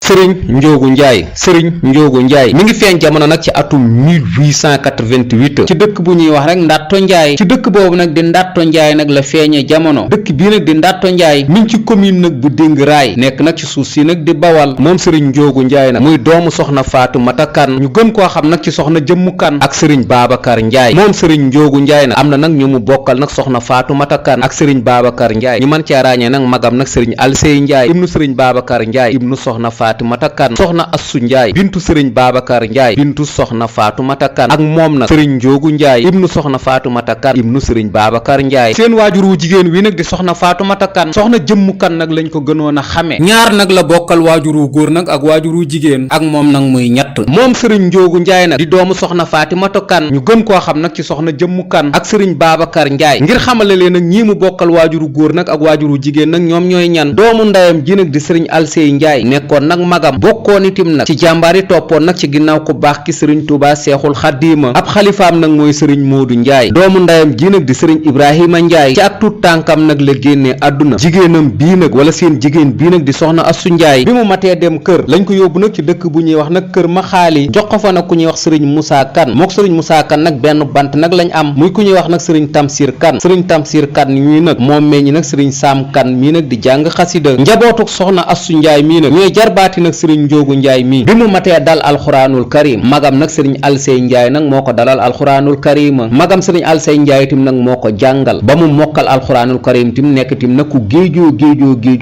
sëriñ njoogu njaay sëriñ njoogu njaay mi ngi feeñ jamono nag ci atum 1888 ci dëkk bu ñuy wax rek ndatto njaay ci dëkk boobu nag di ndatto njaay nag la feeñee jamono dëkk bii nag di ndatto njaay mi ngi ci commune nag bu Dingiraay nekk nag ci suuf si nag di bawal moom sëriñ njoogu njaay nag muy doomu soxna faatu mata kan ñu gën koo xam nag ci soxna jëmmu kan ak sëriñ babacar njaay moom sëriñ njoogu njaay nag am na nag ñu mu bokkal nag soxna faatu mata kan ak sëriñ babacar njaay ñu mën cee ràññee nag magam nag sëriñ alsey njaay ibnu sëriñ babacar njaay ibnu soxna faatu mata kan soxna assu njaay bintu sëriñ babacar njaay bintu soxna faatu mata kan ak moom nag sëriñ njoogu njaay ibnu soxna faatu mata kan ibnu sëriñ babacar njaay seen waajur wu jigéen wi nag di soxna faatu mata kan soxna jëmmu kan nag lañ ko gënoon a xame ñaar nag la bokkal waajur wu góor nag ak waajur wu jigéen ak moom nag muy ñett moom sëriñ njoogu njaay nag di doomu soxna faati mata kan ñu gën koo xam nag ci soxna jëmmu kan ak sëriñ babacar njaay ngir xamale leen nag ñii mu bokkal waajur wu góor nag ak waajur wu jigéen nag ñoom ñooy ñan doomu ndayam ji nag di sëriñ alsey njaay nekkoon nag magam bokkoon itim nag ci jàmbaar yi toppoon nag ci ginnaaw ku baax ki sëriñ Tuubaa seexul xaddiima ab xalifaam nag mooy sëriñ moodu njaay doomu ndayam ji nag di sëriñ ibrahima njaay ci ak tuut tànkam nag la génnee àdduna jigéenam bii nag wala seen jigéen bii nag di soxna assu njaay bi mu matee dem kër lañ ko yóbbu nag ci dëkk bu ñuy wax nag kër ma xaali jox ko fa nag ku ñuy wax sëriñ musaa kan mook sëriñ musaa kan nag benn bant nag lañ am muy ku ñuy wax nag sëriñ tamsir kan ñuy nag moom meññi nag sëriñ saam kan mii nag di jàng xasida njabootuk soxna assu njaay mii nag ñooy jarbaati nag sëriñ njoogu njaay mii bi mu matee dal alxuraanul karim magam nag sëriñ alsey njaay nag moo ko dalal alxuraanul karima magam sëriñ alsey njaay tim nag moo ko jàngal ba mu mokkal alxuraanul karim tim nekk tim nag ku géejoo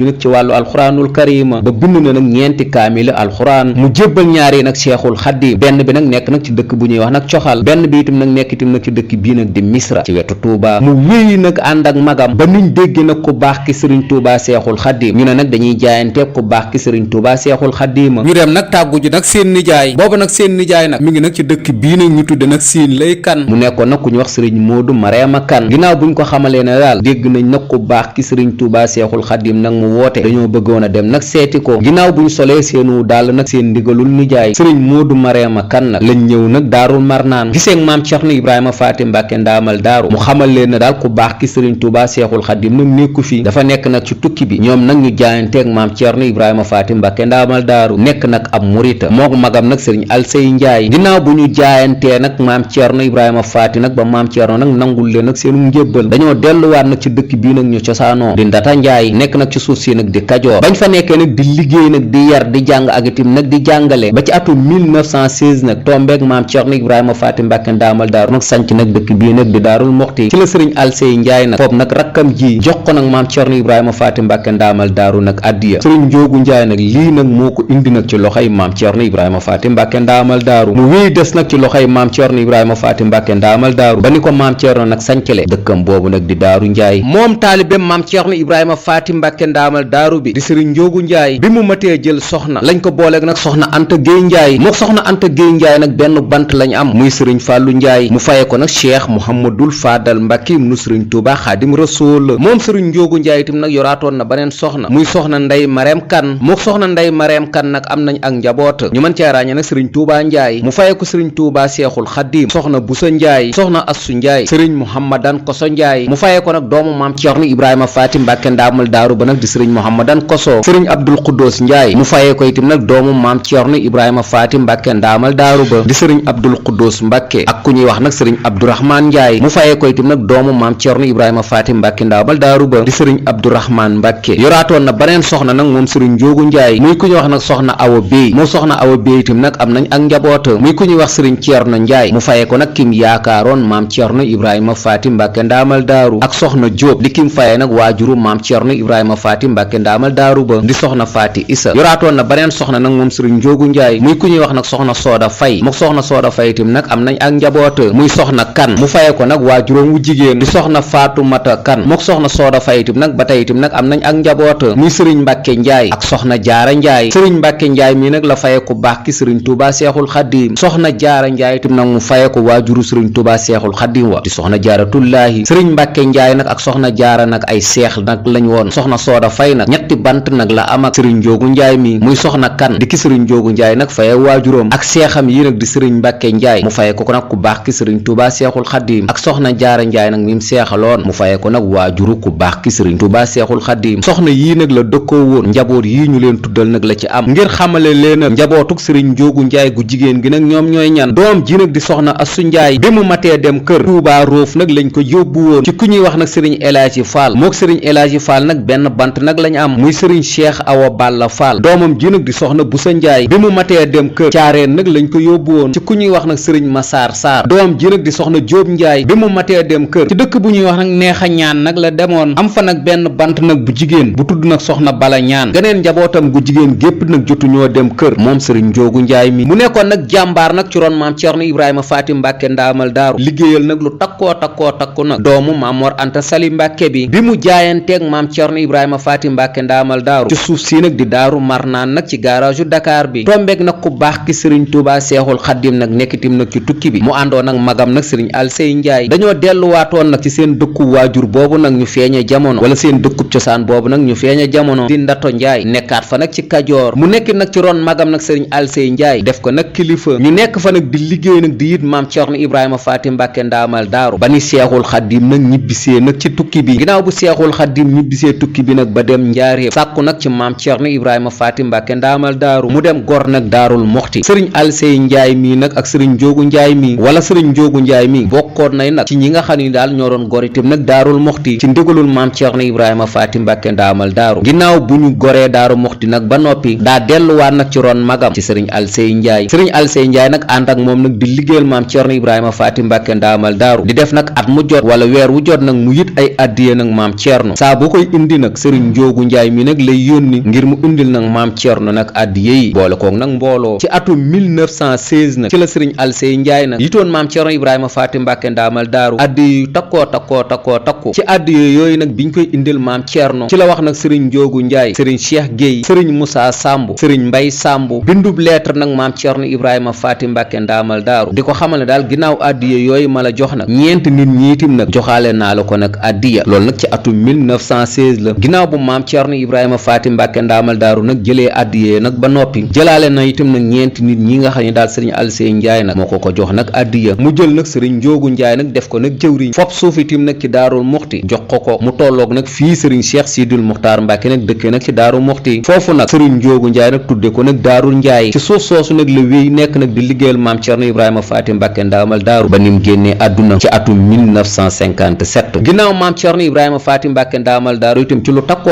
nag ci wàllu alxuraanul karima ba bind na nag ñeenti kaamil alxuraan mu jébbal ñaari nag seexul xaddim benn bi nag nekk nag ci dëkk bu ñuy wax nag coxal benn bi itam nag nekk itam nag ci dëkk bii nag di misra ci wetu tuuba mu wéyi nag ànd ak magam ba niñ dégg nag ku baax ki sëriñ tuuba seexul xaddim ñu ne nag dañuy jaayante ku baax ki sëriñ tuuba seexul xaddim ñu dem nag tàggu ji nag seen nijaay boobu nag seen nijaay nag mi ngi nag ci dëkk bii nag ñu tudde nag siin lay kan mu nekkoon nag ku ñu wax sëriñ moodu mareema kan ginnaaw buñ ko xamalee ne daal dégg nañ nag ku baax ki sëriñ tuuba seexul xaddim nag mu woote dañoo bëggoon a dem nag seeti ko ginnaaw buñ solee seenu daal nag seen ndigalul nijaay sëriñ moodu mareema kan nag lañ ñëw nag daarul marnaan gisee maam Cerno Ibrahima Faati Mbàkke ndaamal daaru mu xamal leen ne daal ku baax ki sëriñ tuuba seexul xaddim nag nekku fi dafa nekk nag ci tukki bi ñoom nag ñu jaayanteeg maam Cerno Ibrahima Faati Mbàkke ndaamal daaru nekk nag ab murita mook magam nag sëriñ alsey njaay ginnaaw bu ñu jaayantee nag maam Cerno Ibrahima Faati nag ba maam Cerno nag nangul leen nag seenu njébbal dañoo delluwaat nag ci dëkk bii nag ñu cosaanoo di ndata njaay nekk nag ci suuf si nag di kajoor bañ fa nekkee nag di liggéey nag di yar di jàng ak itam nag di jàngale ba ci atum 1916 nag tombeeg maam Cerno Ibrahima Faati Mbàkke ndaamal daaru nag sanc nag dëkk bii nag di daarul moxti ci la sëriñ alsey njaay nag foofu nag rakkam ji jox ko nag maam Cerno Ibrahima Faati Mbàkke ndaamal daaru nag addiya sëriñ njoogu njaay nag lii nag moo ko indi nag ci loxoy maam Cerno Ibrahima Faati Mbàkke ndaamal daaru mu wéy des nag ci loxoy maam Cerno Ibrahima Faati Mbàkke ndaamal daaru ba ni ko maam Cerno nag sancale dëkkam boobu nag di daaru njaay moom taalibeem maam Cerno Ibrahima Faati Mbàkke ndaamal daaru bi di sëriñ njoogu njaay bi mu matee jël soxna lañ ko booleeg nag soxna anta géey njaay mook soxna anta géey njaay nag benn bant lañ am muy sëriñ fàllu njaay mu faye ko nag cheikh mouhamadul faadal mbàkke nu sëriñ tuuba xaadim rasool moom sëriñ njoogu njaay itam nag yoraatoon na beneen soxna muy soxna ndey mareem kan mook soxna ndey mareem kan nag am nañ ak njaboot ñu mën cee ràññe nag sëriñ tuuba njaay mu faye ko sëriñ tuuba seexul xaadim soxna busa njaay soxna assu njaay sëriñ mouhamadan koso njaay mu faye ko nag doomu maam Cerno Ibrahima Faati Mbàkke ndaamal daaru ba nag di sëriñ mouhamadan koso sëriñ abdul xuddoos njaay mu fayee ko itam nag doomu maam Cerno Ibrahima Faati Mbàkke ndaamal daaru ba di sëriñ abdul xuddoos Mbàkke ak ku ñuy wax nag sëriñ abdourahman njaay mu fayee ko itam nag doomu maam Cerno Ibrahima Faati Mbàkke ndaamal daaru ba di sëriñ abdourahman Mbàkke yoraatoon na beneen soxna nag moom sëriñ njoogu njaay muy ku ñuy wax nag soxna awa béy moo soxna awa béy itam nag am nañ ak njaboot muy ku ñuy wax sëriñ Cerno njaay mu fayee ko nag kim yaakaaroon maam Cerno Ibrahima Faati Mbàkke ndaamal daaru ak soxna jóob di kim fayee nag waajuru maam Cerno Ibrahima Faati Mbàkke ndaamal daaru ba di soxna Faati Isa yoraatoon na beneen soxna nag moom sëriñ njoogu njaay muy ku ñuy wax nag soxna sooda fay mook soxna sooda fay itam nag am nañ ak njaboot muy soxna kan mu faye ko nag waajuróom wu jigéen di soxna faatu mata kan mook soxna sooda fay itam nag ba tey itam nag am nañ ak njaboot muy sëriñ mbàkke njaay ak soxna jaara njaay sëriñ mbàkke njaay mii nag la faye ko baax ki sëriñ tuuba seexul xaddim soxna jaara njaay itam nag mu faye ko waajuru sëriñ tuuba seexul xaddim wa di soxna jaaratullaahi sëriñ mbàkke njaay nag ak soxna jaara nag ay seex nag lañ woon soxna sooda fay nag ñetti bant nag la am ak sëriñ njoogu njaay mi muy soxna kan di ki sëriñ njoogu njaay nag faye waajuróom ak seexam yi nag di sëriñ mbàkke njaay mu faye ko nag ku baax ki sëriñ tuuba seexul xaddim ak soxna jaara njaay nag mi mu seexaloon mu faye ko nag waajuru ku baax ki sëriñ tuuba seexul xaddim soxna yii nag la dëkkoo woon njaboot yii ñu leen tuddal nag la ci am. ngir xamale leen nag njabootuk sëriñ Njoogu Njaay gu jigéen gi nag ñoom ñooy ñan. doom ji nag di soxna Assu Njaay bi mu matee dem kër Tuubaa Roof nag lañ ko yóbbu woon ci ku ñuy wax nag sëriñ Elaaji Faal mook sëriñ Elaaji Faal nag benn bant nag lañ am muy sëriñ Cheikh Awa Balla Faal. doomam ji nag di soxna Busa Njaay bi mu matee dem kër Caareen nag lañ ko yóbbu woon ci ku ñuy wax nag sëriñ Masaar Saar. doom ji nag di soxna Jóob Njaay bi mu matee dem kër ci dëkk bu ñuy wax nag Neexa Ñaan nag la demoon am fa nag benn bant nag bu jigéen bu tudd nag soxna Bala Ñaan. geneen njabootam gu jigéen gépp nag jotu ñoo dem kër moom sëriñ Njoogu Njaay mi mu nekkoon nag jàmbaar nag ci ron maam Ceerno Ibrahima Faati Mbàkke ndaamal daaru liggéeyal nag lu takku nag doomu maam Mor Anta Sali Mbàkke bi mu jaayanteeg maam Ceerno Ibrahima Faati Mbàkke ndaamal daaru ci suuf si nag di daaru Marnaan nag ci garage Dakar bi tombeeg nag ku baax ki sëriñ Tuubaa Seexul Xaddim nag nekkitim nag ci tukki bi mu àndoon nag magam nag sëriñ Alsey Njaay dañoo delluwaatoon nag ci seen dëkku waajur boobu nag ñu feeñe jamono wala seen dëkkub cosaan boobu nag ñu feeñe jamono di Ndato Njaay nekkaat fa nag ci Kajoor mu nekk nag ci ron magam nag sëriñ Alsey Njaay def ko nag kilifa ñu nekk fa nag di liggéey nag di it maam Ceerno Ibrahima Faati Mbàkke ndaamal daaru ba ni Seexul Xaddim nag ñibbisee nag ci tukki bi ginnaaw bu Seexul Xaddim ñibbisee tukki bi nag ba dem Njaaréem sàkku nag ci maam Ceerno Ibrahima Faati Mbàkke ndaamal daaru mu dem gor nag daarul Muxti sëriñ Alsey Njaay mii nag ak sëriñ Njoogu Njaay mii wala sëriñ Njoogu Njaay mii bokkoon nay nag ci ñi nga xam ni daal ñoo doon gor itam nag daarul Muxti ci ndigalul maam Ceerno Ibrahima Faati Mbàkke ndaamal daaru ginnaaw bu ñu goree daaru Muxti nag ba noppi daa delluwaat nag ci ron magam ci sëriñ Alsey Njaay sëriñ Alsey Njaay nag ànd ak moom nag di liggéeyal maam Ceerno Ibrahima Faati Mbàkke ndaamal daaru di def nag at mu jot wala weer wu jot nag mu yit ay addiye nag maam Ceerno saa bu koy indi nag sëriñ Njoogu Njaay mi nag lay yónni ngir mu indil nag maam Ceerno nag addiye yi boole koog nag mbooloo ci atum 1916 nag ci la sëriñ Alsey Njaay nag yitoon maam Ceerno Ibrahima Faati Mbàkke ndaamal daaru addiye yu takku ci addiye yooyu nag biñ koy indil maam Ceerno ci la wax nag sëriñ Njoogu Njaay sëriñ Cheikh Guèye sëriñ Moussa Samb sëriñ Mbay Samb bindub lettre nag maam Ceerno Ibrahima Faati Mbàkke ndaamal daaru di ko xamal ne daal ginnaaw addiye yooyu ma la jox nag ñeent nit ñiitim nag joxaale naa la ko nag addiya loolu nag ci atum 1916 la ginnaaw bu maam Ceerno Ibrahima Faati Mbàkke ndaamal daaru nag jëlee addiye nag ba noppi jëlaale na itam nag ñeenti nit ñi nga xam ne daal sëriñ Alsey Njaay nag moo ko jox nag addiya mu jël nag sëriñ Njoogu Njaay nag def ko nag jëwriñ fop suuf itam nag ci daarul Muxti jox ko mu tolloog nag fii sëriñ Cheikh Sidil Muxtaar Mbàkke nag dëkkee nag ci daaru Muxti foofu nag sëriñ Njoogu Njaay nag tudde ko nag daarul Njaay ci suuf soosu nag la wéy nekk nag di liggéeyal maam Ceerno Ibrahima Faati Mbàkke ndaamal daaru ba nim génnee àdduna ci atum 1957 ginnaaw maam Ceerno Ibrahima Faati Mbàkke ndaamal daaru itam ci lu takku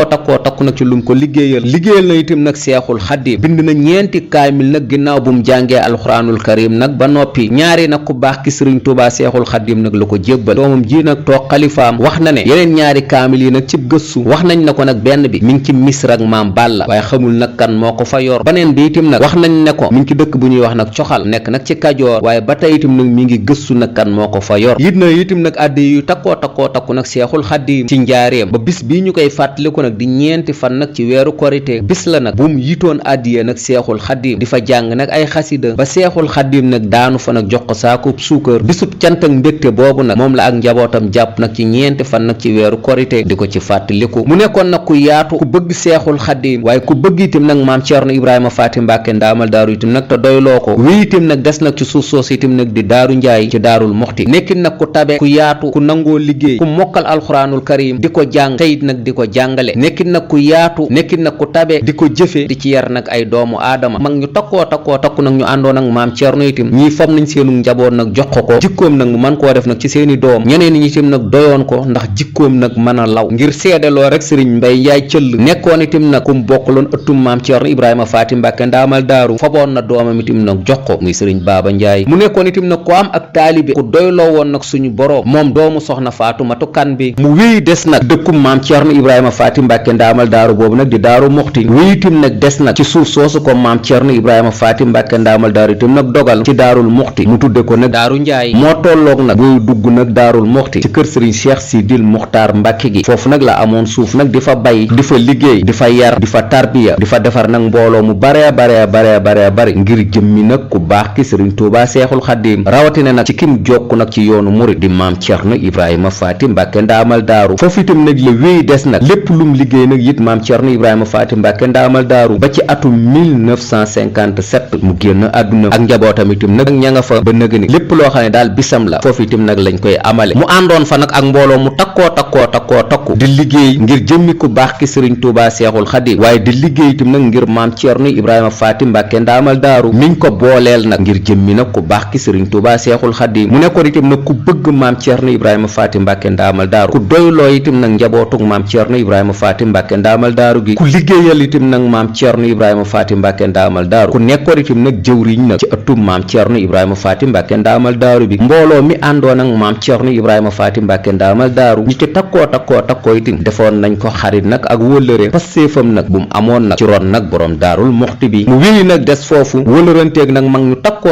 nag ci lu mu ko liggéeyal na itam nag Seexul Xaddim bind na ñeenti kaamil nag ginnaaw bu mu jàngee alxuraanul karim nag ba noppi ñaari nag ku baax ki sëriñ Tuubaa Seexul Xaddim nag la ko jébbal doomam ji nag toog xalifaam wax na ne yeneen ñaari kaamil yi nag ci gëstu wax nañ na ko nag benn bi mi ngi ci Misra ak maam Balla waaye xamul nag kan moo ko fa yor beneen bi itam nag wax nañ ne ko mi ngi ci dëkk bu ñuy wax nag Coxal nekk nag ci Kajoor waaye ba tey itam nag mi ngi gëstu nag kan moo ko fa yor yit na itam nag addi yu takku nag Seexul Xaddim ci njaareem ba bis bii ñu koy fàttaliku nag di ñeenti fan nag ci weeru korite bis la nag bu mu yitoon addiye nag Seexul Xaddim di fa jàng nag ay xasida ba Seexul Xaddim nag daanu fa nag jox ko saakub suukar bisub cant ak mbégte boobu nag moom la ak njabootam jàpp nag ci ñeenti fan nag ci weeru korite di ko ci fàttaliku mu nekkoon nag ku yaatu ku bëgg Seexul Xaddim waaye ku bëgg itam nag maam Ceerno Ibrahima Faati Mbàkke ndaamal daaru itam nag te doyloo ko wéy itam nag des nag ci suuf soos itam nag di daaru Njaay ci daarul Muxti nekkin nag ku tabe ku yaatu ku nangoo liggéey ku mokkal alxuraanul karim di ko jàng teyit nag di ko jàngale nekkin nag ku yaatu nekkin nag ku tabe di ko jëfe di ci yar nag ay doomu aadama mag ñu takku nag ñu àndoon ak maam Ceerno itam ñii fam nañ seenu njaboot nag jox ko jikkoom nag mu mën koo def nag ci seeni doom ñeneen ñi itam nag doyoon ko ndax jikkoom nag mën a law ngir seedaloo rek sëriñ Mbay Njaay cëll nekkoon itam nag kum bokkaloon ëttum maam Ceerno Ibrahima Faati Mbàkke ndaamal daaru faboon na doomam itam nag jox ko muy sëriñ Baaba Njaay mu nekkoon itam nag ku am ak taalibe ku doyloo woon nag suñu boroom moom doomu soxna Faatumatu Kan bi mu wéy des nag dëkkum maam Ceerno Ibrahima Faati Mbàkke ndaamal daaru boobu nag di daaru Muxti wéy itam nag des nag ci suuf soosu ko maam Ceerno Ibrahima Faati Mbàkke ndaamal daaru itam nag dogal ci daarul Muxti mu tudde ko nag daaru Njaay moo tolloog nag booy dugg nag daarul Muxti ci kër sëriñ Cheikh Sidil Muxtaar Mbàkke gi foofu nag la amoon suuf nag di fa bay di fa liggéey di fa yar di fa tarbiya di fa defar nag mbooloo mu bare bari ngir jëmmi nag ku baax ki sëriñ Tuubaa Seexul Xaddim rawatina nag ci kim jokku nag ci yoonu murid di maam Ceerno Ibrahima Faati Mbàkke ndaamal daaru foofu itam nag la wéy des nag lépp lum liggéey nag it maam Ceerno Ibrahima Faati Mbàkke ndaamal daaru ba ci atum 1957 mu génn àdduna ak njabootam itam nag ña nga fa ba nëgëni lépp loo xam ne daal bisam la foofu itam nag lañ koy amale mu àndoon fa nag ak mbooloo mu takkoo di liggéey ngir jëmmi ku baax ki sëriñ Tuubaa Seexul Xaddim waaye di liggéey itam nag ngir maam Ceerno Ibrahima Faati Mbàkke ndaamal daaru miñ ko booleel nag ngir jëmmi nag ku baax ki sëriñ Tuubaa Seexul Xadiim mu nekkoon itam nag ku bëgg maam Ceerno Ibrahima Faati Mbàkke ndaamal daaru ku doyloo itam nag njabootug maam Ceerno Ibrahima Faati Mbàkke ndaamal daaru gi ku liggéeyal itam nag maam Ceerno Ibrahima Faati Mbàkke ndaamal daaru ku nekkoon itam nag jëwriñ nag ci ëttub maam Ceerno Ibrahima Faati Mbàkke ndaamal daaru bi mbooloo mi àndoon ak maam Ceerno Ibrahima Faati Mbàkke ndaamal daaru ñi ci takkoo itam defoon nañ ko xarit nag ak wëllëre passeefam nag bu mu amoon nag ci ron nag borom daarul muxti bi mu wéy nag des foofu wëllëranteeg nag mag ñu takku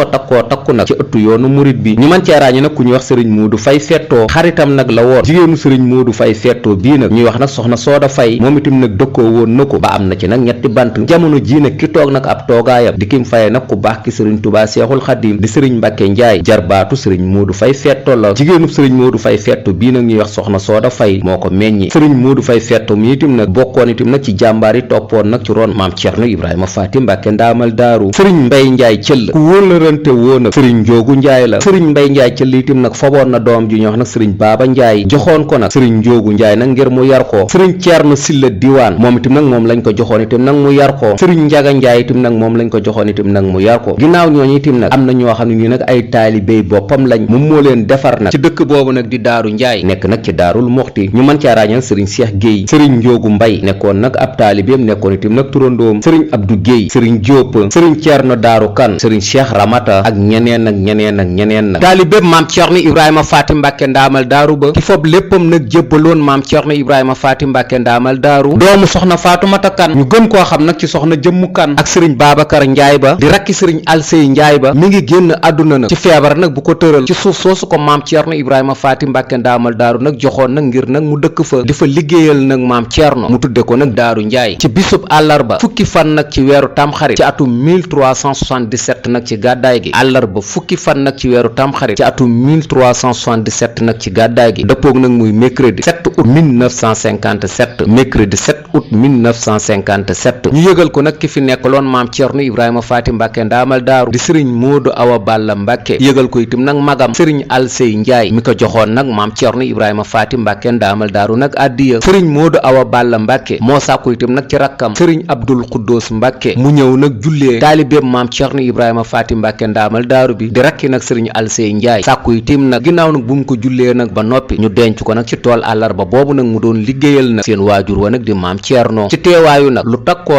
nag ci ëttu yoonu murit bi ñu mën cee ràññe nag ku ñuy wax sëriñ Moodu Fay Fettoo xaritam nag la woon jigéenu sëriñ Moodu Fay Fettoo bii nag ñuy wax nag soxna Sooda Fay moom itam nag dëkkoo woon na ko ba am na ci nag ñetti bant jamono ji nag ki toog nag ab toogaayam di kim faye nag ku baax ki sëriñ Tuubaa Seexul Xadiim di sëriñ Mbàkke Njaay jarbaatu sëriñ Moodu Fay Fettoo la jigéenu sëriñ Moodu Fay Fettoo bii nag ñuy wax soxna Sooda Fay moo ko meññi sëriñ Moodu Fay Fettoo mi itam nag bokkoon itam nag ci jàmbaar yi toppoon nag ci ron maam Ceerno Ibrahima Faati Mbàkke ndaamal daaru sëriñ Mbay Njaay cëll ku wóolërante woon nag sëriñ Njoogu Njaay la sëriñ Mbay Njaay cëll itam nag foboon na doom ji ñuy wax nag sëriñ Baaba Njaay joxoon ko nag sëriñ Njoogu Njaay nag ngir mu yar ko sëriñ Ceerno Silla Diwaan moom itam nag moom lañ ko joxoon itam nag mu yar ko sëriñ Njaga Njaay itam nag moom lañ ko joxoon itam nag mu yar ko ginnaaw ñooñu itam nag am na ñoo xam ne nii nag ay taalibey boppam lañ moom moo leen defar nag ci dëkk boobu nag di Daaru Njaay nekk nag ci Daarul Muxti ñu mën caa ràññal sëriñ Seex Géey sëriñ Njoogu Mbay nekkoon nag ab taalibeem nekkoon itam nag turandoom sëriñ Abdu Géey sëriñ Jóob sëriñ Ceerno Daaru Kan sëriñ Cheikh Ramata ak ñeneen nag taalibeem maam Ceerno Ibrahima Faati Mbàkke ndaamal daaru ba ki fob léppam nag jébbaloon maam Ceerno Ibrahima Faati Mbàkke ndaamal daaru doomu soxna Faatumata Kan ñu gën koo xam nag ci soxna Jëmmu Kan ak sëriñ Babacar Njaay ba di rakki sëriñ Alsey Njaay ba mi ngi génn àdduna nag ci feebar nag bu ko tëral ci suuf soosu ko maam Ceerno Ibrahima Faati Mbàkke ndaamal daaru nag joxoon nag ngir nag mu dëkk fa di fa liggéeyal nag maam Ceerno mu tudde ko nag Daaru Njaay ci bisub àllarba fukki fan nag ci weeru tamxarit ci atum 1377 nag ci gàddaay gi àllarba fukki fan nag ci weeru tamxarit ci atum 1377 nag ci gàddaay gi dëppoog nag muy mercredi 7 août 1957 mercredi 7 août 1957 ñu yëgal ko nag ki fi nekkaloon maam Ceerno Ibrahima Faati Mbàkke ndaamal daaru di sëriñ Moodu Awa Balla Mbàkke yëgal ko itam nag magam sëriñ Alsey Njaay mi ko joxoon nag maam Ceerno Ibrahima Faati Mbàkke ndaamal daaru nag addiya sëriñ Moodu Awa Balla Mbàkke moo sàkku itam nag ci rakkam sëriñ Abdul Xuddoos Mbàkke mu ñëw nag jullee taalibeem maam Ceerno Ibrahima Faati Mbàkke ndaamal daaru bi di rakki nag sëriñ Alsey Njaay sàkku itam nag ginnaaw nag bu mu ko jullee nag ba noppi ñu denc ko nag ci tool àllarba boobu nag mu doon liggéeyal nag seen waajur wa nag di maam Ceerno ci teewaayu nag lu takku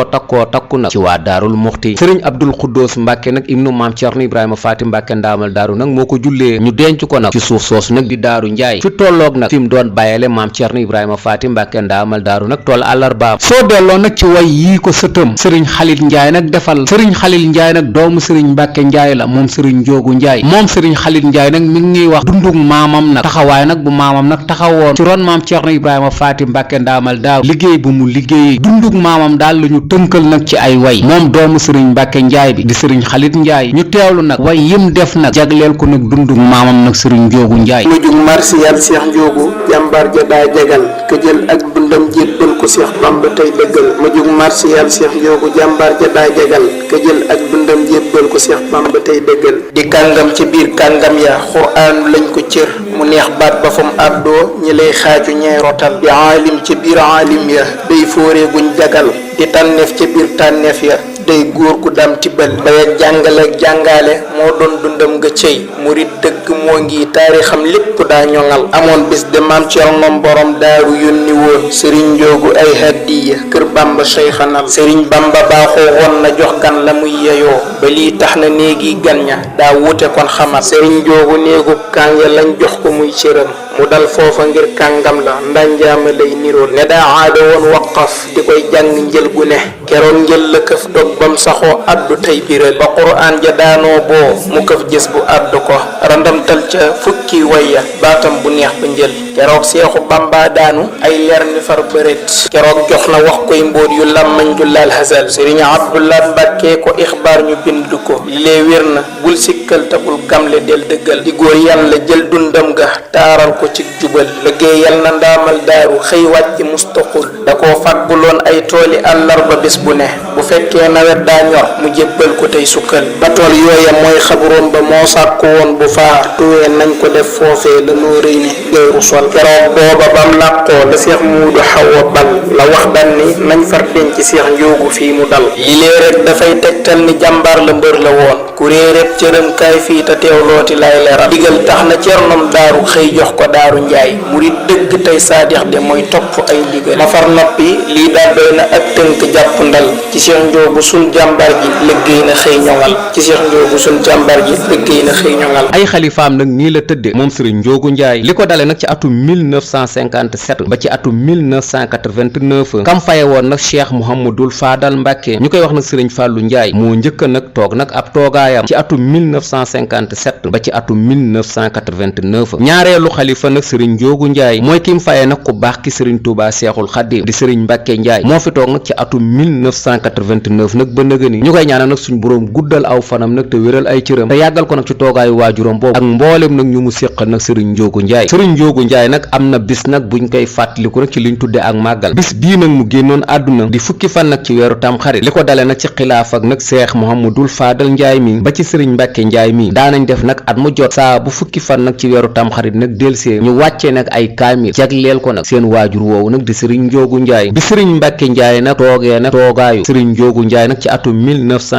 nag ci waa Daarul Muxti sëriñ Abdul Xuddoos Mbàkke nag ibnu maam Ceerno Ibrahima Faati Mbàkke ndaamal daaru nag moo ko jullee ñu denc ko nag ci suuf soosu nag di Daaru Njaay fi tolloog nag fi mu doon bàyyele maam Ceerno Ibrahima Faati Mbàkke ndaamal daaru nag tool àllarba soo delloo nag ci way yii ko sëtëm sëriñ Xalil Njaay nag defal sëriñ Xalil Njaay nag doomu sëriñ Mbàkke Njaay la moom sëriñ Njoogu Njaay moom sëriñ Xalil Njaay nag mi ngi wax dundug maamam nag taxawaay nag bu maamam nag taxawoon ci ron maam Ceerno Ibrahima Faati Mbàkke ndaamal daaru liggéey bu mu liggéey dundug maamam daal la ñu tënkal nag ci ay way moom doomu sëriñ Mbàkke Njaay bi di sëriñ Xalil Njaay ñu teewlu nag way yim def nag jagleel ko nag dundug maamam nag sëriñ Njoogu Njaay mu jug marsiyal Seex Njoogu jàmbaar ja daa jagal ka jël ak dundam jébbal ko Seex Bamba tey dëggal mu jug marsiyal Seex Njoogu jàmbaar ja daa jagal ka jël ak dundam jébbal ko Seex Bamba tey dëggal di kàngam ci biir kàngam ya xuraan lañ ko cër mu neex baat ba fam àddoo ñi lay xaaju ñay rotal di aalim ci biir aalim ya day fóore guñ jagal di tànneef ca biir tànneef ya day góor gu dam tibbal bay ak jàngale ak jàngaale moo doon dundam nga cëy murit dëgg moo ngi taarixam lépp daa ñoŋal amoon bis de maam Cerno borom daaru yónni woon sëriñ Njoogu ay hadiya kër Bamba seyxanal sëriñ Bamba baaxoo woon na jox gan la muy yeyoo ba lii tax na néegi gan ña daa wuute kon xamal sëriñ Njoogu néegu kànga lañ jox ko muy cëram mu dal foofa ngir kàngam la ndanjaama lay nirool ne daa aada woon waqaf di koy jàng njël gu ne keroon njël la këf dog bam saxoo addu tey biral ba quraan ja daanoo boo mu këf gis bu addu ko randamtal ca fukki wayya baatam bu neex ba njël keroog Seexu Bamba daanu ay leer ni far bëret keroog jox na wax koy mbóot yu làmmañ ju laal hasal sëriñ Abdulaat Mbàkke ko ixbaar ñu bind ko li lee wér na bul sikkal te bul gamle del dëggal di góor yàlla jël dundam ga taaral ko ci jubal liggéeyal na ndaamal daaru xëy wàcc mustaqul da koo fàgguloon ay tooli àllarba bés bu ne bu fekkee nawet daa ñor mu jébbal ko tey sukkal ba tool yooya mooy xabroom ba moo sàkku woon bu faar tuwee nañ ko def foofee la noo rëy ne gayru sol keroog booba bam làqoo la seex muudu xawa bal la wax dan ni nañ far denc seex njoogu fii mu dal li lee rek dafay tegtal ni jàmbaar la mbër la woon ku réeréb cëram kaay fii te teewlooti lay leeral digal tax na cernom daaru xëy jox ko daaru njaay murit dëgg tey saadix de mooy topp ay ndigal ma far noppi lii daal doy na ak tënk jàpp ndal ci seex njoogu sun jàmbaar ji liggéey na xëy ñoŋal ci seex njoogu sun jàmbaar ji liggéey na xëy ñoŋal ay xalifaam nag nii la tëdde moom sëriñ njoogu njaay li ko dale nag ci atum 1957 ba ci atum 1989 kam faye woon nag cheikh mouhamadul faadal mbàkke ñu koy wax nag sëriñ fàllu njaay moo njëkk nag toog nag ab toogaayam ci atum 1957 ba ci atum 1989 ñaareelu xalifa nag sëriñ njoogu njaay mooy kim faye nag ku baax ki sëriñ tuuba seexul xaddim di sëriñ mbàkke njaay moo fi toog nag ci atum 1989 nag ba nëgëni ñu koy ñaanal nag suñ boroom guddal aw fanam nag te wéral ay cëram te yàggal ko nag ci toogaayu waajuram boobu ak mboolem nag ñu mu séqal nag sëriñ njoogu njaay sëriñ njoogu njaay nag am na bis nag buñ koy fàttaliku nag ci liñ tudde ak màggal bis bii nag mu génnoon àdduna di fukki fan nag ci weeru tamxarit li ko dale nag ci xilaaf ak nag seex muhammadul faadal njaay mi ba ci sëriñ mbàkke njaay mi daanañ def nag at mu jot saa bu fukki fan nag ci weeru tamxarit nag delsee ñu wàccee nag ay kaamil jagleel ko nag seen waajur woowu nag di sëriñ njoogu njaay bi sëriñ mbàkke njaay nag toogee nag toogaayu sëriñ njoogu njaay nag ci atum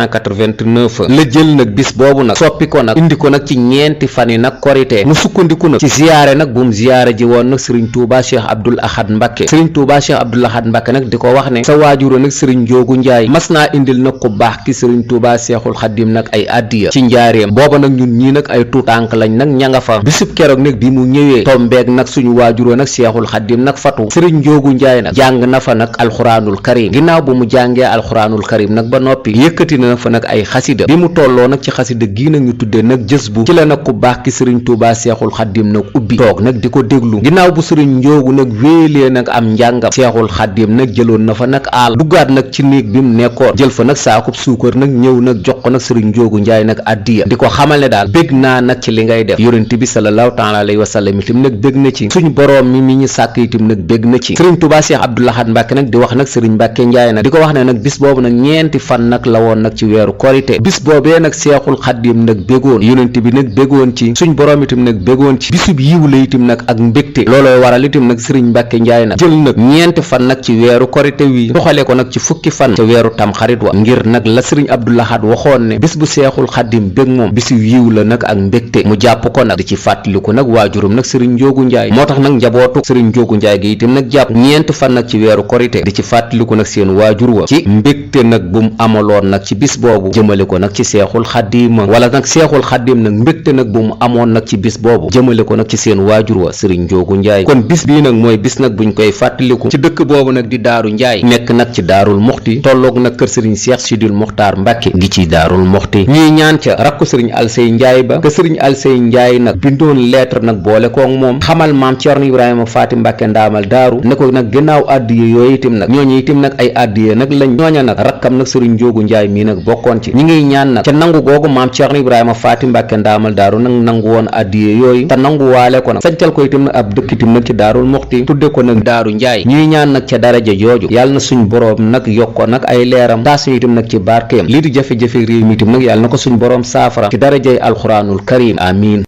1989 la jël nag bis boobu nag soppi ko nag indi ko nag ci ñeenti fan yi nag korite mu sukkandiku nag ci ziyaare nag bu mu ziyaare ji woon nag sëriñ tuuba cheikh abdul ahad mbàkke sëriñ tuuba cheikh abdul ahad mbàkke nag di ko wax ne sa waajuro nag sëriñ njoogu njaay mas naa indil nag ku baax ki sëriñ tuuba seexul xaddim nag ay addiya ci njaareem booba nag ñun ñii nag ay tuut tànk lañ nag ña nga fa bisub keroog nag bi mu ñëwee tombeeg nag suñu waajuro nag seexul xaddim nag fatu sëriñ njoogu njaay nag jàng na fa nag alxuraanul karim ginnaaw bu mu jàngee alxuraanul karim nag ba noppi yëkkati na fa nag ay xasida bi mu tolloo nag ci xasida gii nag ñu tuddee nag jës bu ci la nag ku baax ki sëriñ tuuba seexul xaddim nag ubbi toog nag di ko déglu ginnaaw bu sëriñ njoogu nag wéelee nag am njàngam seexul xaddim nag jëloon na fa nag aal duggaat nag ci néeg bi mu nekkoon jël fa nag saakub suukar nag ñëw nag jox ko nag sëriñ njoogu njaay nag addiya di ko xamal ne daal bég naa nag ci li ngay def yonent bi sallallahu taala alayhi wa sallam itam nag bég na ci suñu boroom mi ñu sàkk itam nag bég na ci sëriñ tuuba seex abdul ahad mbàkke nag di wax nag sëriñ mbàkke njaay nag di ko wax ne nag bis boobu nag ñeenti fan nag la woon nag ci weeru korite bis boobee nag seexul xaddim nag bégoon yonent bi nag bégoon ci suñ boroom itam nag bégoon ci bisub yiw la itam nag ak mbégte loolooy waral itam nag sëriñ mbàkke njaay nag jël nag ñeenti fan nag ci weeru korite wi doxale ko nag ci fukki fan ca weeru tamxarit wa ngir nag la sëriñ abdul ahad waxoon ne bis bu seexul xaddim bég moom bisu yiw la nag ak mbégte mu jàpp ko nag di ci fàttaliku nag waajuram nag sëriñ njoogu njaay moo tax nag njabootu sëriñ njoogu njaay gi itam nag jàpp ñeenti fan nag ci weeru korite di ci fàttaliku nag seen waajur wa ci mbégte nag bu mu amaloon nag ci bis boobu jëmale ko nag ci seexul xaddim wala nag seexul xaddim nag mbégte nag bu mu amoon nag ci bis boobu jëmale ko nag ci seen waajur wa sëriñ njoogu njaay kon bis bii nag mooy bis nag buñ koy fàttaliku ci dëkk boobu nag di daaru njaay nekk nag ci daarul muxti tolloog nag kër sëriñ seex sidil muxtaar mbàkke gi ci daarul muxti ñuy ñaan ca rakku sëriñ alsey njaay ba te sëriñ alsey njaay nag bindoon lettre nag boole koog moom xamal maam Cerno Ibrahima Faati Mbàkke ndaamal daaru ne ko nag ginnaaw addiye yooyu itam nag ñooñu itam nag ay addiye nag lañ ñooña nag rakkam nag sëriñ njoogu njaay mii nag bokkoon ci ñi ngiy ñaan nag ca nangu googu maam Cerno Ibrahima Faati Mbàkke ndaamal daaru nag nangu woon addiye yooyu te nangu waale ko nag sancal ko itam nag ab dëkk itam nag ci daarul muxti tudde ko nag daaru njaay ñuy ñaan nag ca daraja jooju yàlla na suñ boroom nag yokko nag ay leeram taas ñu itam nag ci barkeem lii di jafe-jafe réew mi itam nag yàlla na ko suñ boroom saafara ci darajay alxuraanul karim amiin